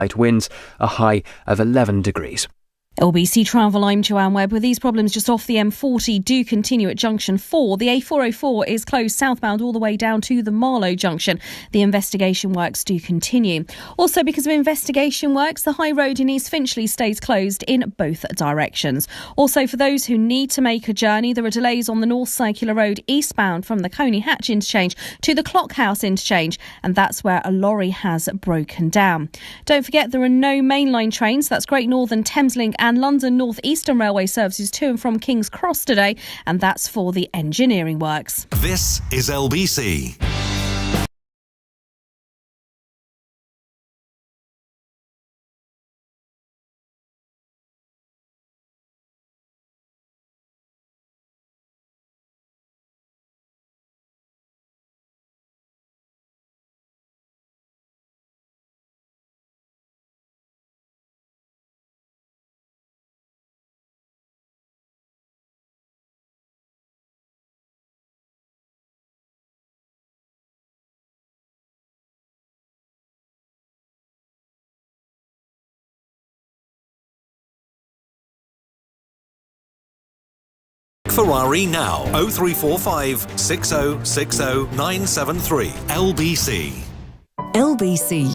light winds, a high of 11 degrees. LBC Travel, I'm Joanne Webb. With these problems just off the M40 do continue at junction 4. The A404 is closed southbound all the way down to the Marlow junction. The investigation works do continue. Also, because of investigation works, the high road in East Finchley stays closed in both directions. Also, for those who need to make a journey, there are delays on the North Circular Road eastbound from the Coney Hatch interchange to the Clock House interchange, and that's where a lorry has broken down. Don't forget there are no mainline trains. That's Great Northern, Thameslink and London North Eastern Railway services to and from King's Cross today, and that's for the engineering works. This is LBC. Ferrari now. 0345 6060 973. LBC. LBC.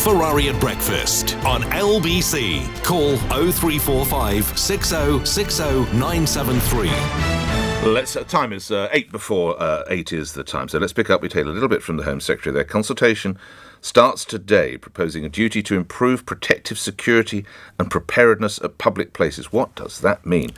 Ferrari at breakfast on LBC. Call 0345 6060 973. Time is 8 before 8 is the time. So let's pick up. We take a little bit from the Home Secretary. Their consultation starts today, proposing a duty to improve protective security and preparedness at public places. What does that mean?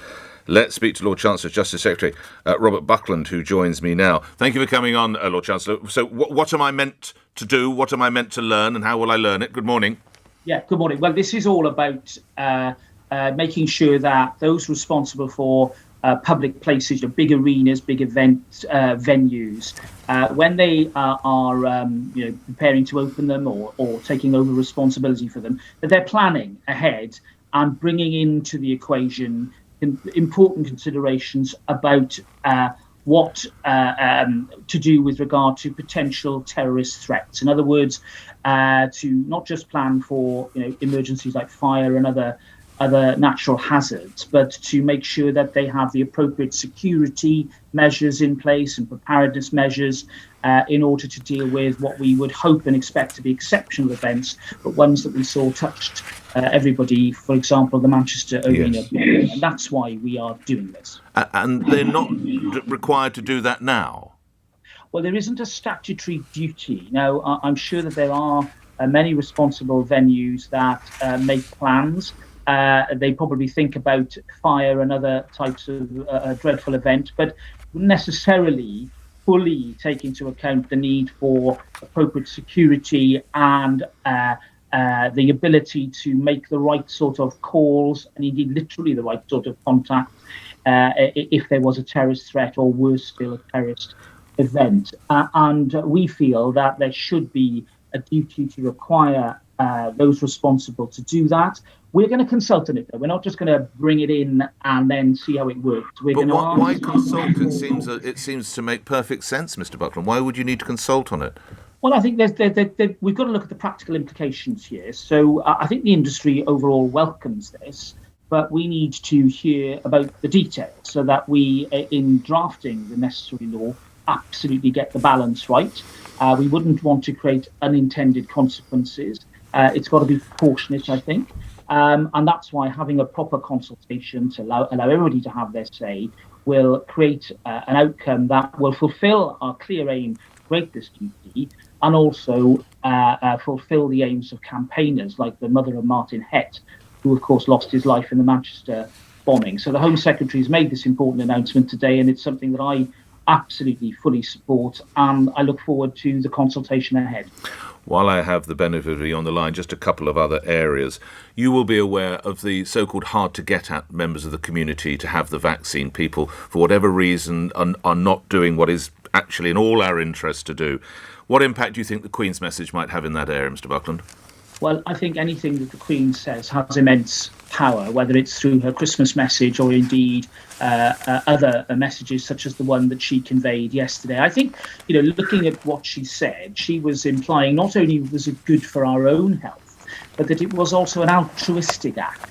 Let's speak to Lord Chancellor, Justice Secretary Robert Buckland, who joins me now. Thank you for coming on, Lord Chancellor. So what am I meant to do? What am I meant to learn? And how will I learn it? Good morning. Yeah, good morning. Well, this is all about making sure that those responsible for public places, big arenas, big event venues, when they are preparing to open them or taking over responsibility for them, that they're planning ahead and bringing into the equation important considerations about what to do with regard to potential terrorist threats. In other words, to not just plan for emergencies like fire and other natural hazards, but to make sure that they have the appropriate security measures in place and preparedness measures in order to deal with what we would hope and expect to be exceptional events, but ones that we saw touched everybody, for example, the Manchester Arena. Yes. And that's why we are doing this. And they're not required to do that now? Well, there isn't a statutory duty. Now, I'm sure that there are many responsible venues that make plans. They probably think about fire and other types of dreadful events, but wouldn't necessarily fully take into account the need for appropriate security and the ability to make the right sort of calls and indeed literally the right sort of contact if there was a terrorist threat or worse still, a terrorist event. And we feel that there should be a duty to require those responsible to do that. We're going to consult on it, though. We're not just going to bring it in and then see how it works. Why consult? It seems to make perfect sense, Mr. Buckland. Why would you need to consult on it? Well, I think we've got to look at the practical implications here. So I think the industry overall welcomes this, but we need to hear about the details so that we, in drafting the necessary law, absolutely get the balance right. We wouldn't want to create unintended consequences. It's got to be proportionate, I think. And that's why having a proper consultation to allow everybody to have their say will create an outcome that will fulfil our clear aim, create this duty, and also fulfil the aims of campaigners like the mother of Martin Hett, who, of course, lost his life in the Manchester bombing. So the Home Secretary has made this important announcement today, and it's something that I absolutely fully support, and I look forward to the consultation ahead. While I have the benefit of you on the line, just a couple of other areas. You will be aware of the so-called hard-to-get-at members of the community to have the vaccine. People, for whatever reason, are not doing what is actually in all our interest to do. What impact do you think the Queen's message might have in that area, Mr. Buckland? Well, I think anything that the Queen says has immense power, whether it's through her Christmas message or indeed other messages such as the one that she conveyed yesterday. I think, looking at what she said, she was implying not only was it good for our own health, but that it was also an altruistic act,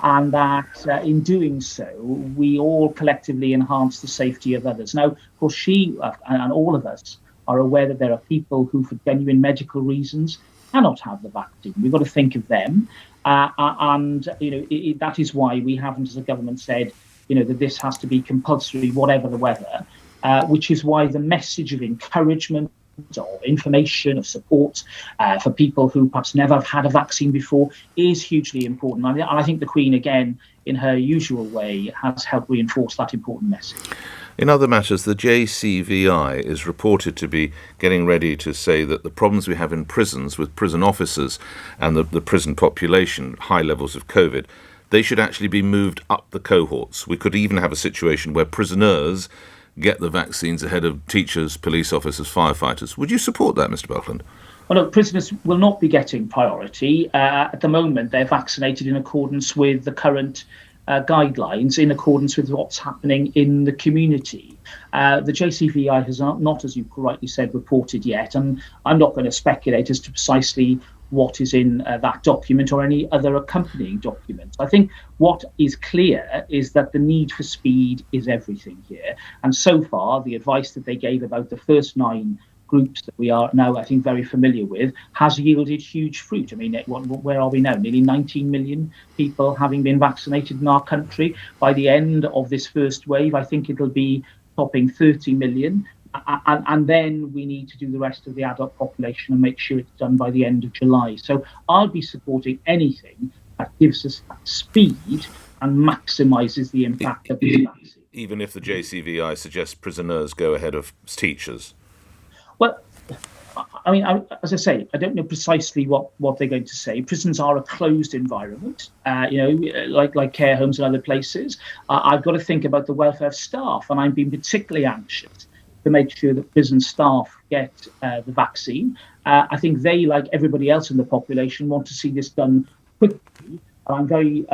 and that in doing so, we all collectively enhance the safety of others. Now, of course, she and all of us are aware that there are people who, for genuine medical reasons, cannot have the vaccine. We've got to think of them. That is why we haven't, as a government, said, that this has to be compulsory, whatever the weather, which is why the message of encouragement or information, of support for people who perhaps never have had a vaccine before is hugely important. And I think the Queen, again, in her usual way, has helped reinforce that important message. In other matters, the JCVI is reported to be getting ready to say that the problems we have in prisons with prison officers and the prison population, high levels of COVID, they should actually be moved up the cohorts. We could even have a situation where prisoners get the vaccines ahead of teachers, police officers, firefighters. Would you support that, Mr. Buckland? Well, look, prisoners will not be getting priority. At the moment, they're vaccinated in accordance with the current guidelines, in accordance with what's happening in the community. The JCVI has not, as you rightly said, reported yet, and I'm not going to speculate as to precisely what is in that document or any other accompanying documents. I think what is clear is that the need for speed is everything here. And so far, the advice that they gave about the first 9 groups that we are now, I think, very familiar with, has yielded huge fruit. I mean, where are we now? Nearly 19 million people having been vaccinated in our country. By the end of this first wave, I think it'll be topping 30 million. And then we need to do the rest of the adult population and make sure it's done by the end of July. So I'll be supporting anything that gives us that speed and maximises the impact of this vaccine. Even if the JCVI suggests prisoners go ahead of teachers? Well, I mean, as I say, I don't know precisely what they're going to say. Prisons are a closed environment, like care homes and other places. I've got to think about the welfare of staff, and I'm being particularly anxious to make sure that prison staff get the vaccine. I think they, like everybody else in the population, want to see this done quickly. I'm very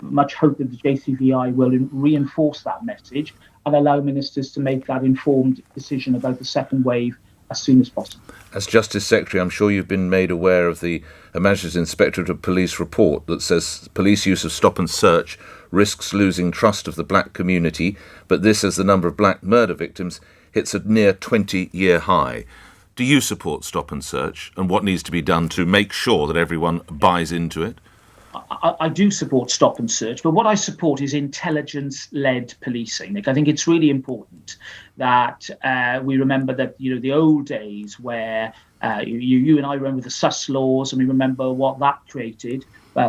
much hope that the JCVI will reinforce that message and allow ministers to make that informed decision about the second wave as soon as possible. As Justice Secretary, I'm sure you've been made aware of the Magistrates Inspectorate of Police report that says police use of stop and search risks losing trust of the black community, but this, as the number of black murder victims hits a near 20-year high. Do you support stop and search, and what needs to be done to make sure that everyone buys into it? I do support stop and search, but what I support is intelligence-led policing. Nick, I think it's really important that we remember that, the old days where you and I remember the sus laws, and we remember what that created.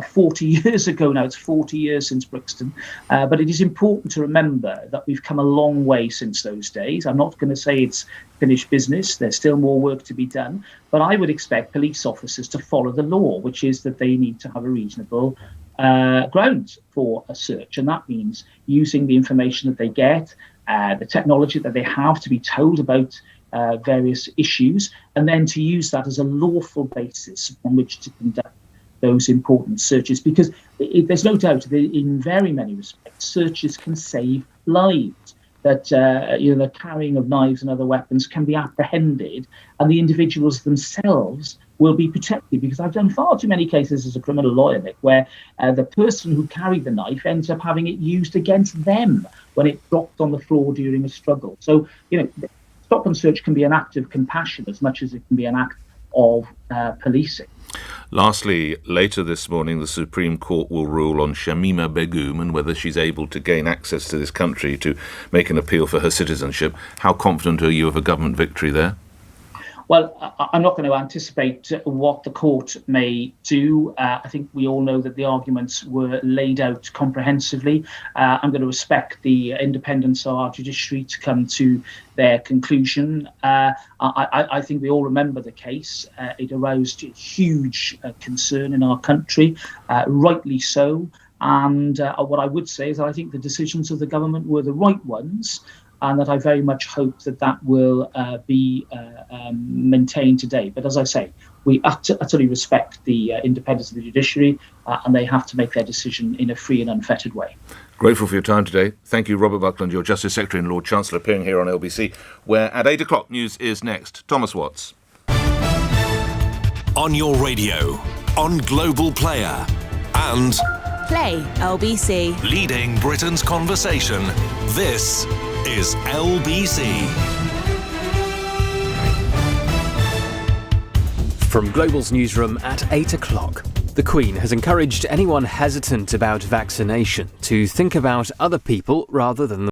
40 years ago now, it's 40 years since Brixton, but it is important to remember that we've come a long way since those days. I'm not going to say it's finished business. There's still more work to be done, but I would expect police officers to follow the law, which is that they need to have a reasonable grounds for a search, and that means using the information that they get, the technology that they have to be told about various issues, and then to use that as a lawful basis on which to conduct those important searches, because there's no doubt that in very many respects searches can save lives, that the carrying of knives and other weapons can be apprehended and the individuals themselves will be protected, because I've done far too many cases as a criminal lawyer, Nick, where the person who carried the knife ends up having it used against them when it dropped on the floor during a struggle. So stop and search can be an act of compassion as much as it can be an act of policing. Lastly, later this morning, the Supreme Court will rule on Shamima Begum and whether she's able to gain access to this country to make an appeal for her citizenship. How confident are you of a government victory there? Well, I'm not going to anticipate what the court may do. I think we all know that the arguments were laid out comprehensively. I'm going to respect the independence of our judiciary to come to their conclusion. I think we all remember the case. It aroused huge concern in our country, rightly so. And what I would say is that I think the decisions of the government were the right ones, and that I very much hope that will be maintained today. But as I say, we utterly respect the independence of the judiciary, and they have to make their decision in a free and unfettered way. Grateful for your time today. Thank you, Robert Buckland, your Justice Secretary and Lord Chancellor, appearing here on LBC, where at 8 o'clock news is next. Thomas Watts. On your radio, on Global Player, and Play LBC. leading Britain's conversation, this is LBC. From Global's newsroom at 8 o'clock. The Queen has encouraged anyone hesitant about vaccination to think about other people rather than